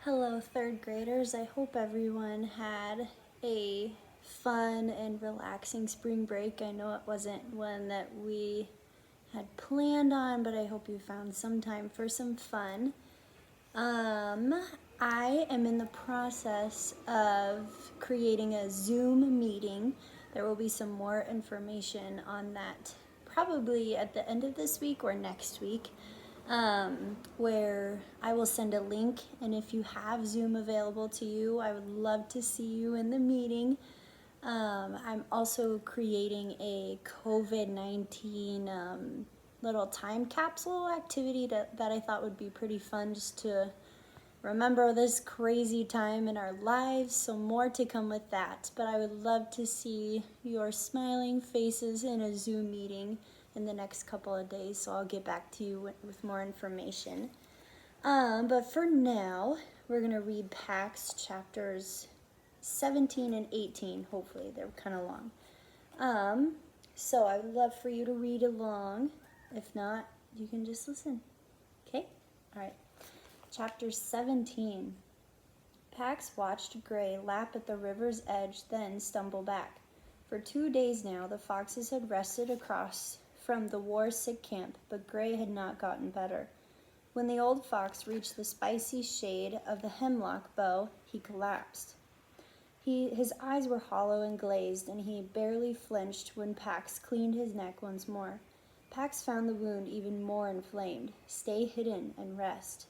Hello, third graders. I hope everyone had a fun and relaxing spring break. I know it wasn't one that we had planned on, but I hope you found some time for some fun. I am in the process of creating a Zoom meeting. There will be some more information on that probably at the end of this week or next week, where I will send a link. And if you have Zoom available to you, I would love to see you in the meeting. I'm also creating a COVID-19 little time capsule activity that I thought would be pretty fun just to remember this crazy time in our lives. So more to come with that, but I would love to see your smiling faces in a Zoom meeting in the next couple of days, so I'll get back to you with more information. But for now, we're going to read Pax chapters 17 and 18. Hopefully they're kind of long. So I would love for you to read along. If not, you can just listen. Okay? All right. Chapter 17. Pax watched Gray lap at the river's edge, then stumble back. For 2 days now, the foxes had rested across from the war-sick camp, but Gray had not gotten better. When the old fox reached the spicy shade of the hemlock bough, he collapsed. His eyes were hollow and glazed, and he barely flinched when Pax cleaned his neck once more. Pax found the wound even more inflamed. Stay hidden and rest.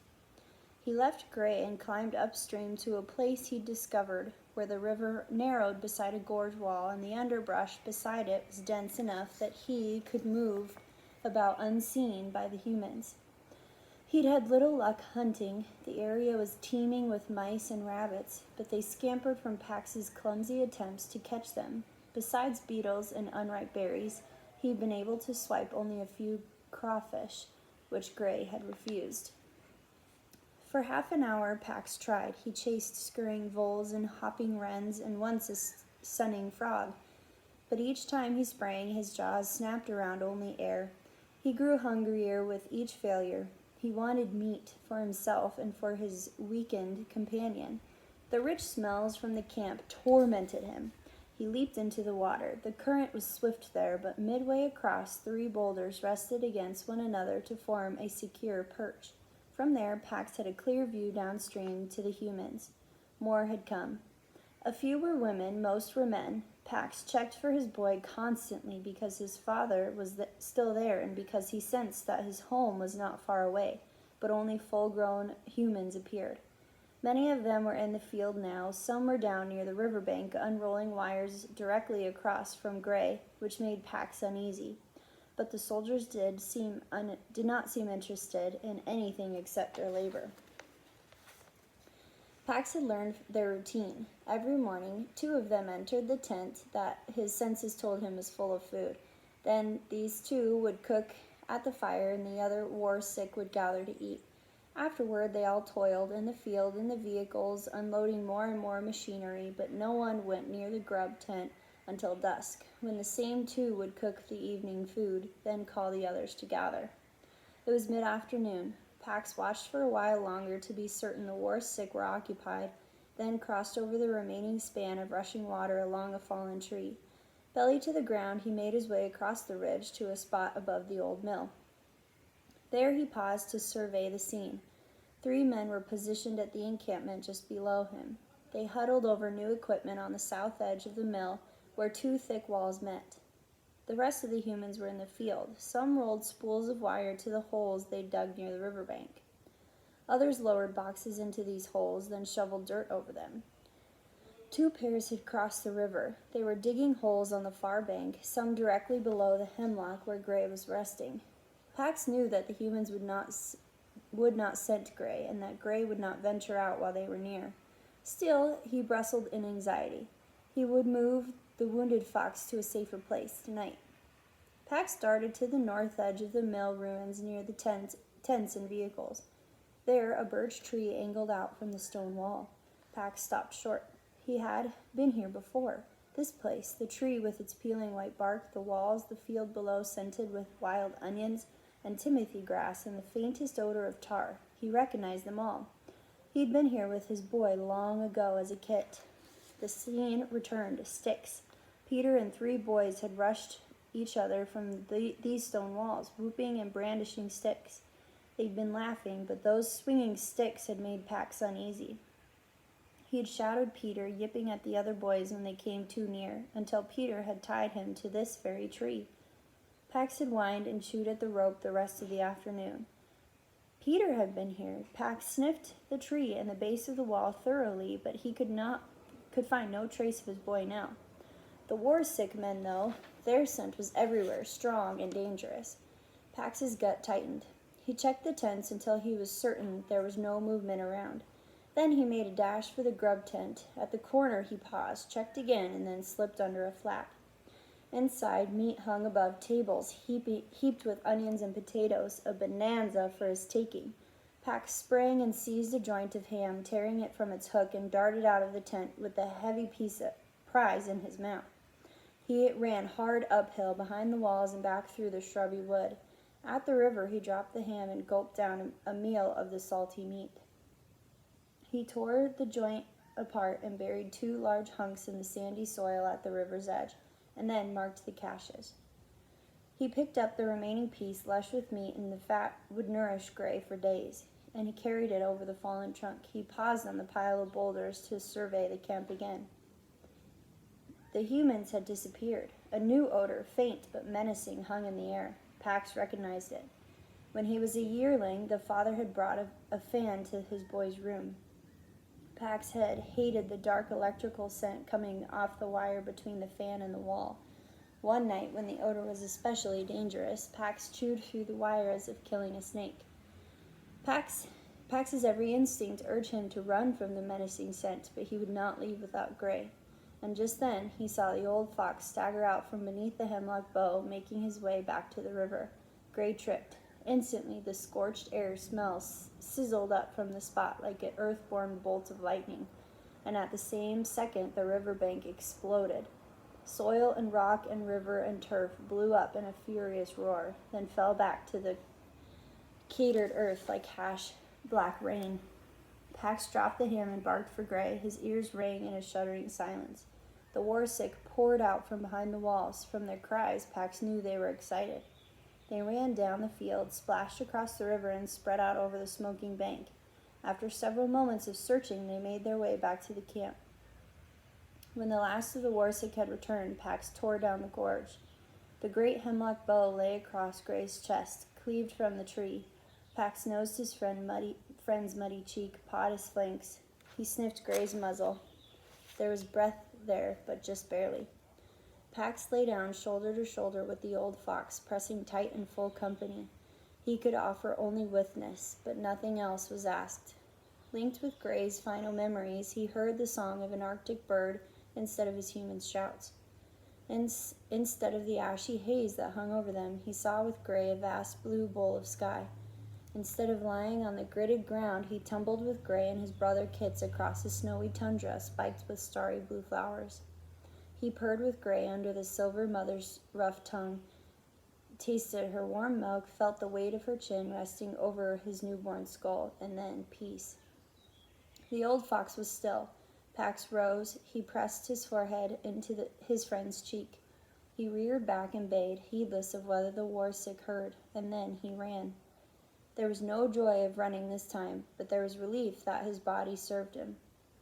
He left Gray and climbed upstream to a place he'd discovered where the river narrowed beside a gorge wall, and the underbrush beside it was dense enough that he could move about unseen by the humans. He'd had little luck hunting. The area was teeming with mice and rabbits, but they scampered from Pax's clumsy attempts to catch them. Besides beetles and unripe berries, he'd been able to swipe only a few crawfish, which Gray had refused. For half an hour, Pax tried. He chased scurrying voles and hopping wrens and once a sunning frog. But each time he sprang, his jaws snapped around only air. He grew hungrier with each failure. He wanted meat for himself and for his weakened companion. The rich smells from the camp tormented him. He leaped into the water. The current was swift there, but midway across, 3 boulders rested against one another to form a secure perch. From there, Pax had a clear view downstream to the humans. More had come. A few were women, most were men. Pax checked for his boy constantly because his father was still there and because he sensed that his home was not far away, but only full-grown humans appeared. Many of them were in the field now. Some were down near the riverbank, unrolling wires directly across from Gray, which made Pax uneasy. But the soldiers did not seem interested in anything except their labor. Pax had learned their routine. Every morning, 2 of them entered the tent that his senses told him was full of food. Then these 2 would cook at the fire, and the other war-sick would gather to eat. Afterward, they all toiled in the field, in the vehicles, unloading more and more machinery, but no one went near the grub tent until dusk, when the same 2 would cook the evening food, then call the others to gather. It was mid-afternoon. Pax watched for a while longer to be certain the war-sick were occupied, then crossed over the remaining span of rushing water along a fallen tree. Belly to the ground, he made his way across the ridge to a spot above the old mill. There he paused to survey the scene. 3 men were positioned at the encampment just below him. They huddled over new equipment on the south edge of the mill, where 2 thick walls met. The rest of the humans were in the field. Some rolled spools of wire to the holes they dug near the riverbank. Others lowered boxes into these holes, then shoveled dirt over them. 2 pairs had crossed the river. They were digging holes on the far bank, some directly below the hemlock where Gray was resting. Pax knew that the humans would not scent Gray, and that Gray would not venture out while they were near. Still, he bristled in anxiety. He would move the wounded fox to a safer place tonight. Pax darted to the north edge of the mill ruins near the tents and vehicles. There, a birch tree angled out from the stone wall. Pax stopped short. He had been here before. This place, the tree with its peeling white bark, the walls, the field below scented with wild onions and timothy grass and the faintest odor of tar. He recognized them all. He'd been here with his boy long ago as a kid. The scene returned. Sticks. Peter and 3 boys had rushed each other from these stone walls, whooping and brandishing sticks. They'd been laughing, but those swinging sticks had made Pax uneasy. He had shadowed Peter, yipping at the other boys when they came too near, until Peter had tied him to this very tree. Pax had whined and chewed at the rope the rest of the afternoon. Peter had been here. Pax sniffed the tree and the base of the wall thoroughly, but he could find no trace of his boy now. The war-sick men, though, their scent was everywhere, strong and dangerous. Pax's gut tightened. He checked the tents until he was certain there was no movement around. Then he made a dash for the grub tent. At the corner he paused, checked again, and then slipped under a flap. Inside, meat hung above tables, heaped with onions and potatoes, a bonanza for his taking. Pax sprang and seized a joint of ham, tearing it from its hook, and darted out of the tent with the heavy piece of prize in his mouth. He ran hard uphill, behind the walls and back through the shrubby wood. At the river, he dropped the ham and gulped down a meal of the salty meat. He tore the joint apart and buried 2 large hunks in the sandy soil at the river's edge, and then marked the caches. He picked up the remaining piece, lush with meat, and the fat would nourish Gray for days, and he carried it over the fallen trunk. He paused on the pile of boulders to survey the camp again. The humans had disappeared. A new odor, faint but menacing, hung in the air. Pax recognized it. When he was a yearling, the father had brought a fan to his boy's room. Pax had hated the dark electrical scent coming off the wire between the fan and the wall. One night, when the odor was especially dangerous, Pax chewed through the wire as if killing a snake. Pax's every instinct urged him to run from the menacing scent, but he would not leave without Gray. And just then, he saw the old fox stagger out from beneath the hemlock bough, making his way back to the river. Gray tripped. Instantly, the scorched air smell sizzled up from the spot like an earth-born bolt of lightning, and at the same second, the riverbank exploded. Soil and rock and river and turf blew up in a furious roar, then fell back to the catered earth like black rain. Pax dropped the ham and barked for Gray. His ears rang in a shuddering silence. The war-sick poured out from behind the walls. From their cries, Pax knew they were excited. They ran down the field, splashed across the river, and spread out over the smoking bank. After several moments of searching, they made their way back to the camp. When the last of the war-sick had returned, Pax tore down the gorge. The great hemlock bough lay across Gray's chest, cleaved from the tree. Pax nosed his friend's muddy cheek, pawed his flanks. He sniffed Gray's muzzle. There was breath there, but just barely. Pax lay down shoulder to shoulder with the old fox, pressing tight in full company. He could offer only witness, but nothing else was asked. Linked with Gray's final memories, he heard the song of an Arctic bird instead of his human shouts. Instead of the ashy haze that hung over them, he saw with Gray a vast blue bowl of sky. Instead of lying on the gritted ground, he tumbled with Gray and his brother Kits across the snowy tundra spiked with starry blue flowers. He purred with Gray under the silver mother's rough tongue, tasted her warm milk, felt the weight of her chin resting over his newborn skull, and then peace. The old fox was still. Pax rose. He pressed his forehead into his friend's cheek. He reared back and bayed, heedless of whether the war-sick heard, and then he ran. There was no joy of running this time, but there was relief that his body served him.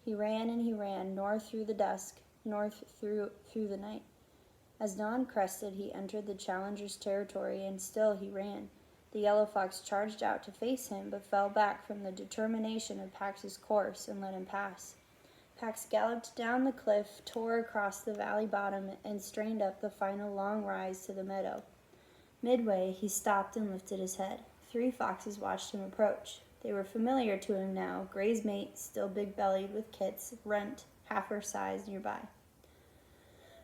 He ran and he ran, north through the dusk, north through the night. As dawn crested, he entered the challenger's territory, and still he ran. The yellow fox charged out to face him, but fell back from the determination of Pax's course and let him pass. Pax galloped down the cliff, tore across the valley bottom, and strained up the final long rise to the meadow. Midway, he stopped and lifted his head. 3 foxes watched him approach. They were familiar to him now. Gray's mate, still big-bellied with Kits, runt, half her size, nearby.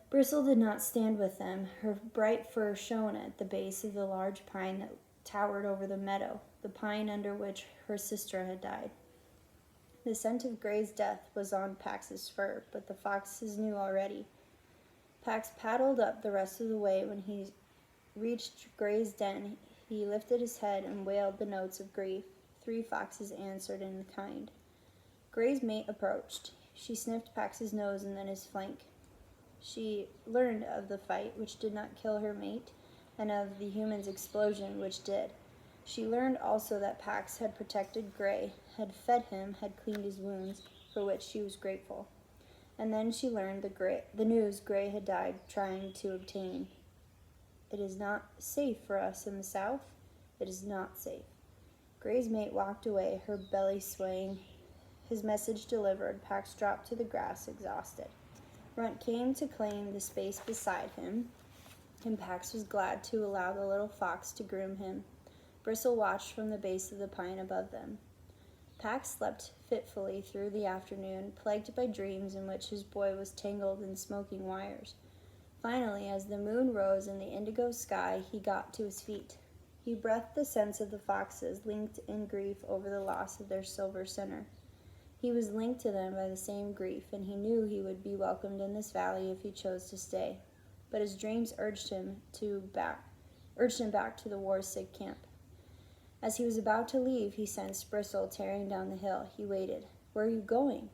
Bristle did not stand with them. Her bright fur shone at the base of the large pine that towered over the meadow, the pine under which her sister had died. The scent of Gray's death was on Pax's fur, but the foxes knew already. Pax paddled up the rest of the way. When he reached Gray's den, he lifted his head and wailed the notes of grief. 3 foxes answered in kind. Gray's mate approached. She sniffed Pax's nose and then his flank. She learned of the fight, which did not kill her mate, and of the human's explosion, which did. She learned also that Pax had protected Gray, had fed him, had cleaned his wounds, for which she was grateful. And then she learned the news Gray had died trying to obtain. It is not safe for us in the south. It is not safe. Gray's mate walked away, her belly swaying. His message delivered, Pax dropped to the grass, exhausted. Runt came to claim the space beside him, and Pax was glad to allow the little fox to groom him. Bristle watched from the base of the pine above them. Pax slept fitfully through the afternoon, plagued by dreams in which his boy was tangled in smoking wires. Finally, as the moon rose in the indigo sky, he got to his feet. He breathed the scents of the foxes, linked in grief over the loss of their silver center. He was linked to them by the same grief, and he knew he would be welcomed in this valley if he chose to stay. But his dreams urged him back to the war-sick camp. As he was about to leave, he sensed Bristle tearing down the hill. He waited. "Where are you going?"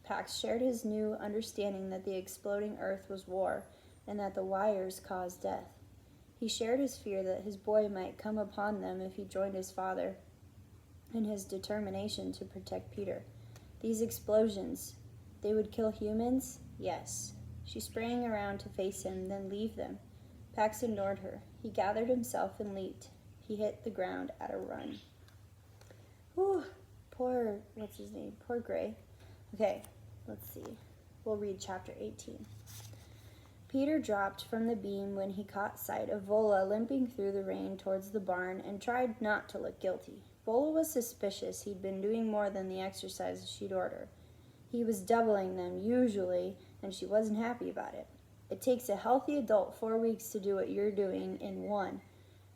Pax shared his new understanding that the exploding earth was war, and that the wires caused death. He shared his fear that his boy might come upon them if he joined his father, and his determination to protect Peter. These explosions, they would kill humans? Yes. She sprang around to face him, then leave them. Pax ignored her. He gathered himself and leaped. He hit the ground at a run. Whew, poor Gray. Okay, let's see. We'll read chapter 18. Peter dropped from the beam when he caught sight of Vola limping through the rain towards the barn and tried not to look guilty. Vola was suspicious he'd been doing more than the exercises she'd order. He was doubling them, usually, and she wasn't happy about it. It takes a healthy adult 4 weeks to do what you're doing in 1.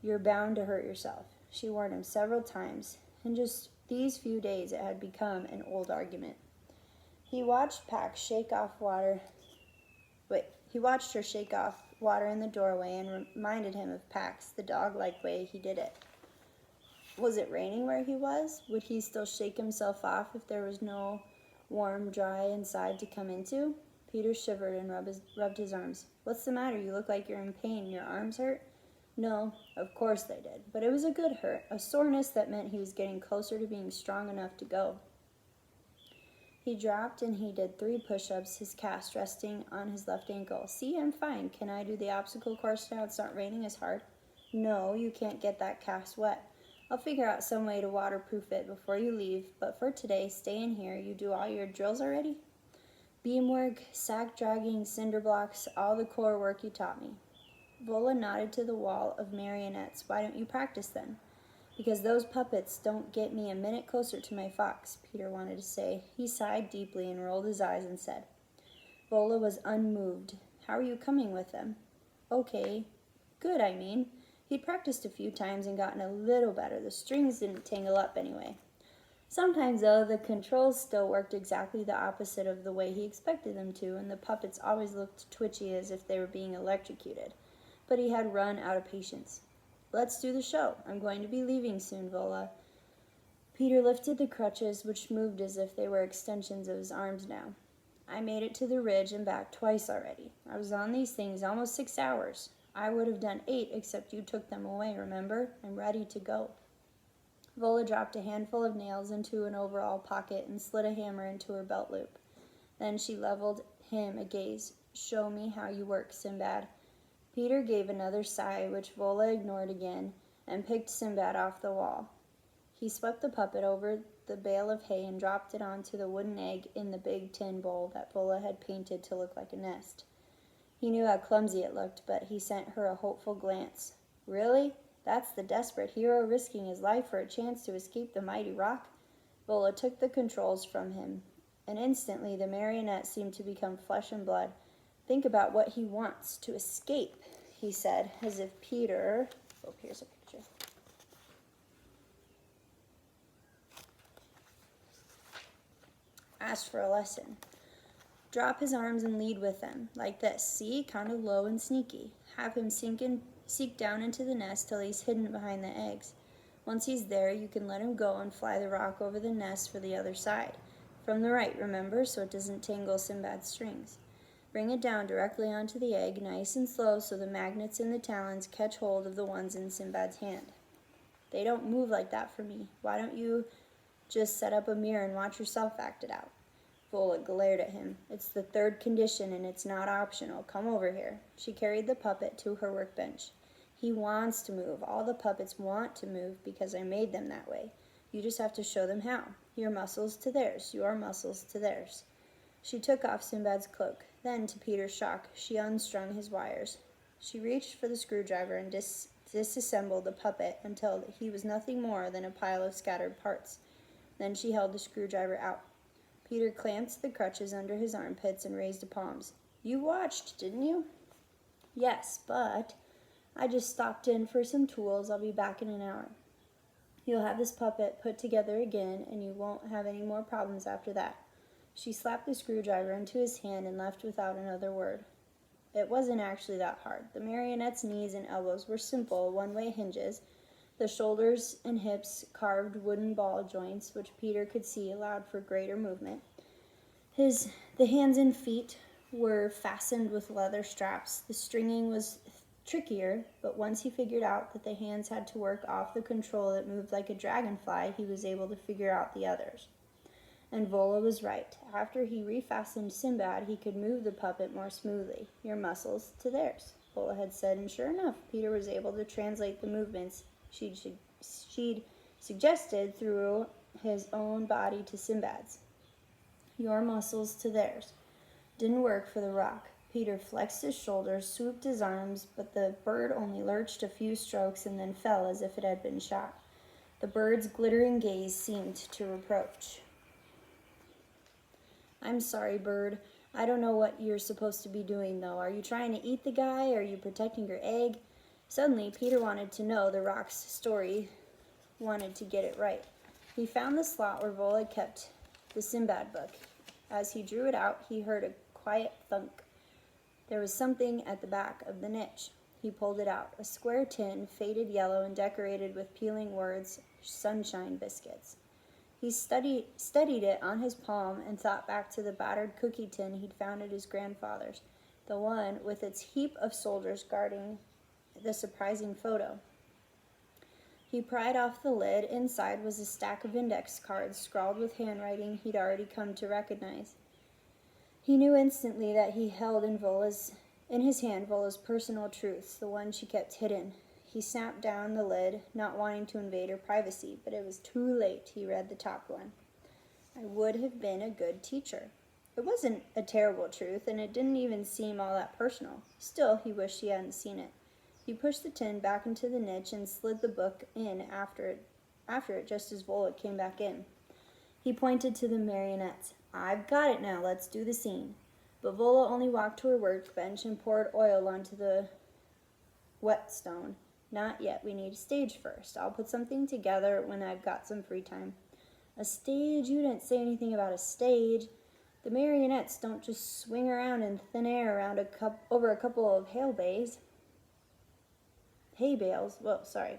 You're bound to hurt yourself. She warned him several times. In just these few days, it had become an old argument. He watched Pax He watched her shake off water in the doorway and reminded him of Pax, the dog-like way he did it. Was it raining where he was? Would he still shake himself off if there was no warm, dry inside to come into? Peter shivered and rubbed his arms. "What's the matter? You look like you're in pain. Your arms hurt?" No, of course they did, but it was a good hurt, a soreness that meant he was getting closer to being strong enough to go. He dropped and he did 3 push-ups, his cast resting on his left ankle. "See, I'm fine. Can I do the obstacle course now? It's not raining as hard." "No, you can't get that cast wet. I'll figure out some way to waterproof it before you leave, but for today, stay in here. You do all your drills already?" "Beamwork, sack dragging, cinder blocks, all the core work you taught me." Vola nodded to the wall of marionettes. "Why don't you practice then?" "Because those puppets don't get me a minute closer to my fox," Peter wanted to say. He sighed deeply and rolled his eyes and said. Vola was unmoved. "How are you coming with them?" "Okay. Good, I mean." He'd practiced a few times and gotten a little better. The strings didn't tangle up anyway. Sometimes, though, the controls still worked exactly the opposite of the way he expected them to, and the puppets always looked twitchy as if they were being electrocuted. But he had run out of patience. "Let's do the show. I'm going to be leaving soon, Vola." Peter lifted the crutches, which moved as if they were extensions of his arms now. "I made it to the ridge and back twice already. I was on these things almost 6 hours. I would have done 8, except you took them away, remember? I'm ready to go." Vola dropped a handful of nails into an overall pocket and slid a hammer into her belt loop. Then she leveled him a gaze. "Show me how you work, Sinbad." Peter gave another sigh, which Vola ignored again, and picked Sinbad off the wall. He swept the puppet over the bale of hay and dropped it onto the wooden egg in the big tin bowl that Vola had painted to look like a nest. He knew how clumsy it looked, but he sent her a hopeful glance. "Really? That's the desperate hero risking his life for a chance to escape the mighty rock?" Vola took the controls from him, and instantly the marionette seemed to become flesh and blood. "Think about what he wants, to escape," he said, as if Peter... Oh, here's a picture. Asked for a lesson. Drop his arms and lead with them, like this. See? Kind of low and sneaky. Have him seek down into the nest till he's hidden behind the eggs. Once he's there, you can let him go and fly the rock over the nest for the other side. From the right, remember, so it doesn't tangle Sinbad's strings. Bring it down directly onto the egg, nice and slow, so the magnets in the talons catch hold of the ones in Sinbad's hand. They don't move like that for me. Why don't you just set up a mirror and watch yourself act it out? Vola glared at him. It's the third condition, and it's not optional. Come over here. She carried the puppet to her workbench. He wants to move. All the puppets want to move because I made them that way. You just have to show them how. Your muscles to theirs. Your muscles to theirs. She took off Sinbad's cloak. Then, to Peter's shock, she unstrung his wires. She reached for the screwdriver and disassembled the puppet until he was nothing more than a pile of scattered parts. Then she held the screwdriver out. Peter clamped the crutches under his armpits and raised his palms. You watched, didn't you? Yes, but I just stopped in for some tools. I'll be back in an hour. You'll have this puppet put together again, and you won't have any more problems after that. She slapped the screwdriver into his hand and left without another word. It wasn't actually that hard. The marionette's knees and elbows were simple, one-way hinges. The shoulders and hips carved wooden ball joints, which Peter could see allowed for greater movement. The hands and feet were fastened with leather straps. The stringing was trickier, but once he figured out that the hands had to work off the control that moved like a dragonfly, he was able to figure out the others. And Vola was right. After he refastened Sinbad, he could move the puppet more smoothly. Your muscles to theirs, Vola had said, and sure enough, Peter was able to translate the movements she'd suggested through his own body to Sinbad's. Your muscles to theirs. Didn't work for the rock. Peter flexed his shoulders, swooped his arms, but the bird only lurched a few strokes and then fell as if it had been shot. The bird's glittering gaze seemed to reproach. I'm sorry, bird. I don't know what you're supposed to be doing, though. Are you trying to eat the guy? Or are you protecting your egg? Suddenly, Peter wanted to know the rock's story, wanted to get it right. He found the slot where Vola kept the Sinbad book. As he drew it out, he heard a quiet thunk. There was something at the back of the niche. He pulled it out, a square tin, faded yellow and decorated with peeling words, sunshine biscuits. He studied it on his palm and thought back to the battered cookie tin he'd found at his grandfather's, the one with its heap of soldiers guarding the surprising photo. He pried off the lid. Inside was a stack of index cards scrawled with handwriting he'd already come to recognize. He knew instantly that he held in his hand Vola's personal truths, the one she kept hidden. He snapped down the lid, not wanting to invade her privacy, but it was too late. He read the top one. I would have been a good teacher. It wasn't a terrible truth, and it didn't even seem all that personal. Still, he wished he hadn't seen it. He pushed the tin back into the niche and slid the book in after it just as Vola came back in. He pointed to the marionettes. I've got it now. Let's do the scene. But Vola only walked to her workbench and poured oil onto the whetstone. Not yet. We need a stage first. I'll put something together when I've got some free time. A stage? You didn't say anything about a stage. The marionettes don't just swing around in thin air around over a couple of hay bales. Whoa, sorry.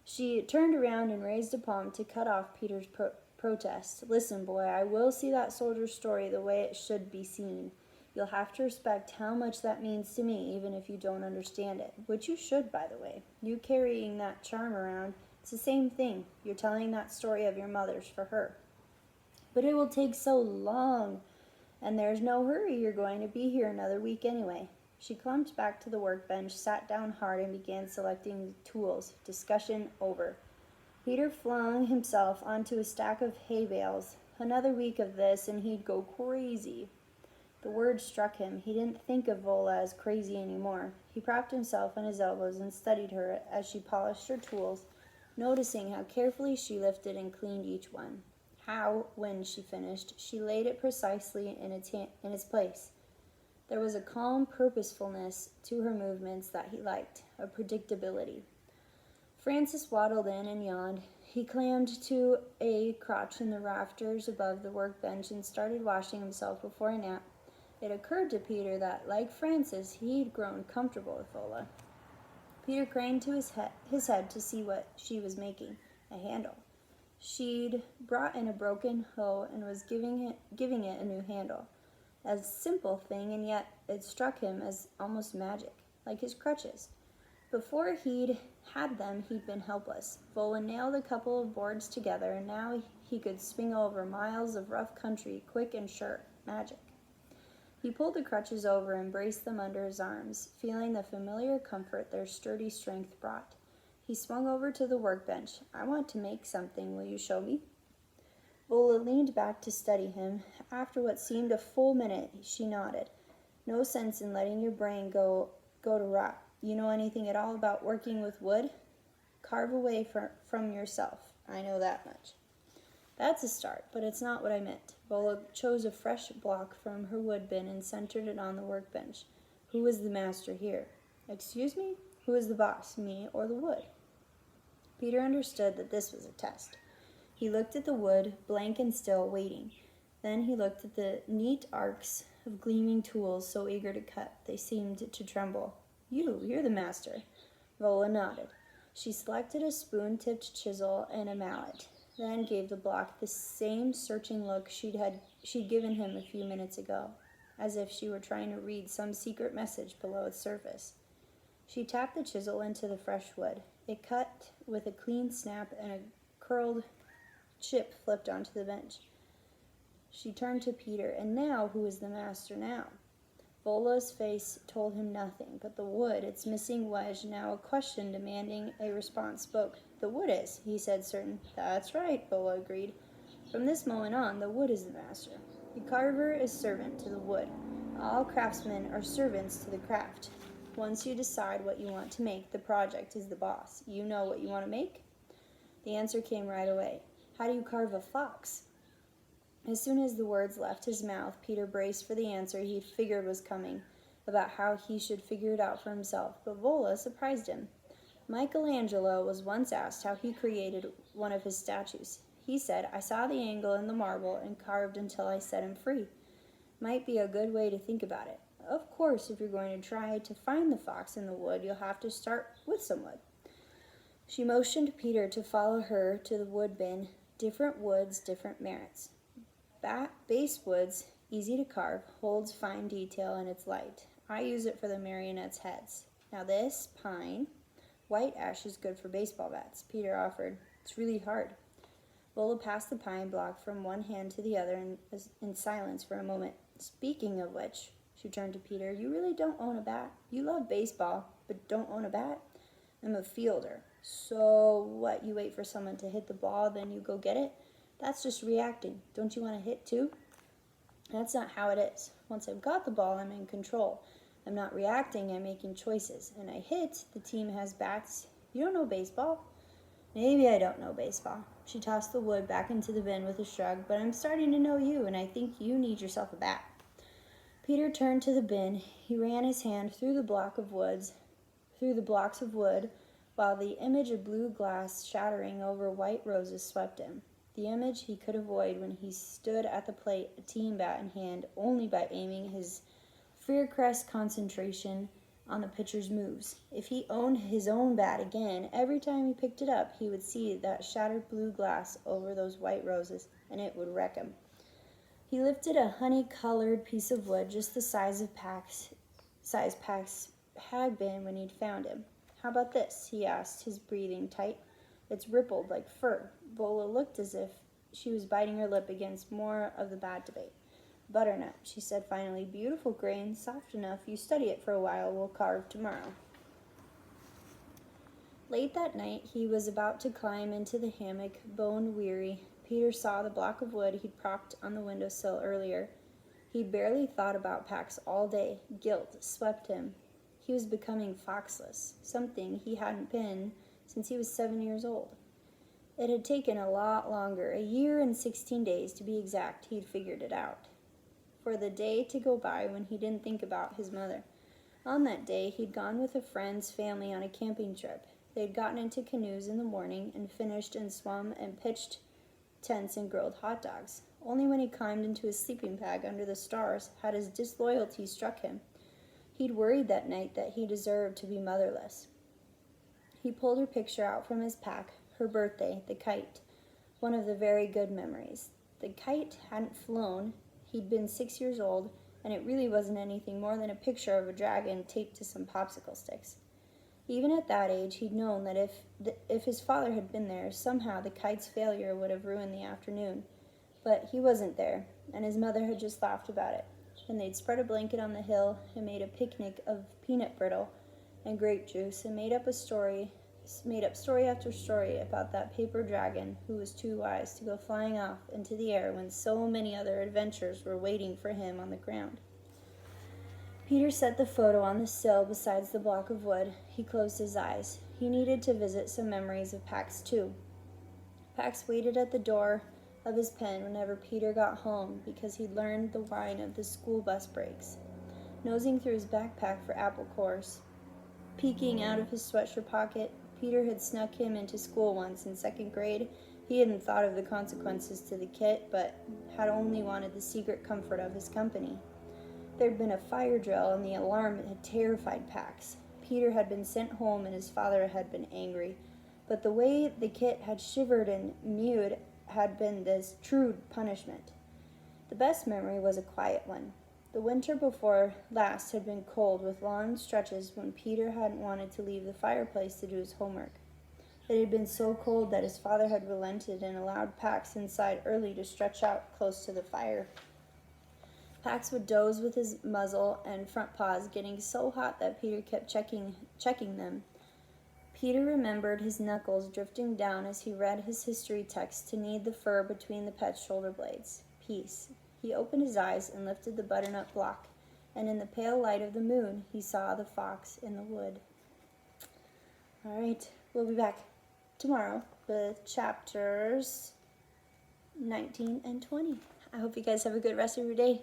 She turned around and raised a palm to cut off Peter's protest. Listen, boy, I will see that soldier's story the way it should be seen. You'll have to respect how much that means to me, even if you don't understand it. Which you should, by the way. You carrying that charm around, it's the same thing. You're telling that story of your mother's for her. But it will take so long, and there's no hurry. You're going to be here another week anyway. She clumped back to the workbench, sat down hard, and began selecting tools. Discussion over. Peter flung himself onto a stack of hay bales. Another week of this, and he'd go crazy. The word struck him. He didn't think of Vola as crazy anymore. He propped himself on his elbows and studied her as she polished her tools, noticing how carefully she lifted and cleaned each one. How, when she finished, she laid it precisely in its place. There was a calm purposefulness to her movements that he liked, a predictability. Francis waddled in and yawned. He clammed to a crotch in the rafters above the workbench and started washing himself before a nap. It occurred to Peter that, like Francis, he'd grown comfortable with Vola. Peter craned to his head to see what she was making, a handle. She'd brought in a broken hoe and was giving it a new handle. A simple thing, and yet it struck him as almost magic, like his crutches. Before he'd had them, he'd been helpless. Vola nailed a couple of boards together, and now he could swing over miles of rough country, quick and sure. Magic. He pulled the crutches over and braced them under his arms, feeling the familiar comfort their sturdy strength brought. He swung over to the workbench. I want to make something. Will you show me? Vola leaned back to study him. After what seemed a full minute, she nodded. No sense in letting your brain go to rot. You know anything at all about working with wood? Carve away from yourself. I know that much. That's a start, but it's not what I meant. Vola chose a fresh block from her wood bin and centered it on the workbench. Who is the master here? Excuse me? Who is the boss, me or the wood? Peter understood that this was a test. He looked at the wood, blank and still, waiting. Then he looked at the neat arcs of gleaming tools so eager to cut, they seemed to tremble. You're the master. Vola nodded. She selected a spoon-tipped chisel and a mallet, then gave the block the same searching look she'd given him a few minutes ago, as if she were trying to read some secret message below its surface. She tapped the chisel into the fresh wood. It cut with a clean snap, and a curled chip flipped onto the bench. She turned to Peter. And now, who is the master now? Vola's face told him nothing, but the wood, its missing wedge, now a question demanding a response, spoke. The wood is, he said, certain. That's right, Vola agreed. From this moment on, the wood is the master. The carver is servant to the wood. All craftsmen are servants to the craft. Once you decide what you want to make, the project is the boss. You know what you want to make? The answer came right away. How do you carve a fox? As soon as the words left his mouth, Peter braced for the answer he'd figured was coming, about how he should figure it out for himself, but Vola surprised him. Michelangelo was once asked how he created one of his statues. He said, I saw the angle in the marble and carved until I set him free. Might be a good way to think about it. Of course, if you're going to try to find the fox in the wood, you'll have to start with some wood. She motioned Peter to follow her to the wood bin. Different woods, different merits. Base woods, easy to carve, holds fine detail in its light. I use it for the marionettes' heads. Now this, pine, white ash is good for baseball bats, Peter offered. It's really hard. Vola passed the pine block from one hand to the other in silence for a moment. Speaking of which, she turned to Peter, you really don't own a bat. You love baseball, but don't own a bat? I'm a fielder. So what, you wait for someone to hit the ball, then you go get it? That's just reacting. Don't you want to hit too? That's not how it is. Once I've got the ball, I'm in control. I'm not reacting, I'm making choices. And I hit, the team has bats. You don't know baseball? Maybe I don't know baseball. She tossed the wood back into the bin with a shrug, but I'm starting to know you, and I think you need yourself a bat. Peter turned to the bin. He ran his hand through the blocks of wood, while the image of blue glass shattering over white roses swept him. The image he could avoid when he stood at the plate, a team bat in hand, only by aiming his fear-crest concentration on the pitcher's moves. If he owned his own bat again, every time he picked it up, he would see that shattered blue glass over those white roses, and it would wreck him. He lifted a honey-colored piece of wood, just the size Pax had been when he'd found him. How about this? He asked, his breathing tight. It's rippled like fur. Vola looked as if she was biting her lip against more of the bad debate. Butternut, she said finally. Beautiful grain, soft enough. You study it for a while. We'll carve tomorrow. Late that night, he was about to climb into the hammock, bone-weary. Peter saw the block of wood he'd propped on the windowsill earlier. He'd barely thought about Pax all day. Guilt swept him. He was becoming foxless, something he hadn't been since he was 7 years old. It had taken a lot longer, a year and 16 days to be exact. He'd figured it out. For the day to go by when he didn't think about his mother. On that day, he'd gone with a friend's family on a camping trip. They'd gotten into canoes in the morning and finished and swum and pitched tents and grilled hot dogs. Only when he climbed into his sleeping bag under the stars had his disloyalty struck him. He'd worried that night that he deserved to be motherless. He pulled her picture out from his pack, her birthday, the kite. one of the very good memories. The kite hadn't flown, he'd been 6 years old, and it really wasn't anything more than a picture of a dragon taped to some popsicle sticks. Even at that age, he'd known that if his father had been there, somehow the kite's failure would have ruined the afternoon. But he wasn't there, and his mother had just laughed about it. And they'd spread a blanket on the hill and made a picnic of peanut brittle and grape juice and made up story after story about that paper dragon who was too wise to go flying off into the air when so many other adventures were waiting for him on the ground. Peter set the photo on the sill beside the block of wood. He closed his eyes. He needed to visit some memories of Pax too. Pax waited at the door of his pen whenever Peter got home because he'd learned the whine of the school bus brakes. Nosing through his backpack for apple cores, peeking out of his sweatshirt pocket, Peter had snuck him into school once in 2nd grade. He hadn't thought of the consequences to the kid, but had only wanted the secret comfort of his company. There'd been a fire drill, and the alarm had terrified Pax. Peter had been sent home, and his father had been angry. But the way the kit had shivered and mewed had been this true punishment. The best memory was a quiet one. The winter before last had been cold, with long stretches when Peter hadn't wanted to leave the fireplace to do his homework. It had been so cold that his father had relented and allowed Pax inside early to stretch out close to the fire. Pax would doze with his muzzle and front paws getting so hot that Peter kept checking them. Peter remembered his knuckles drifting down as he read his history text to knead the fur between the pet's shoulder blades. Peace. He opened his eyes and lifted the butternut block, and in the pale light of the moon, he saw the fox in the wood. All right, we'll be back tomorrow with chapters 19 and 20. I hope you guys have a good rest of your day.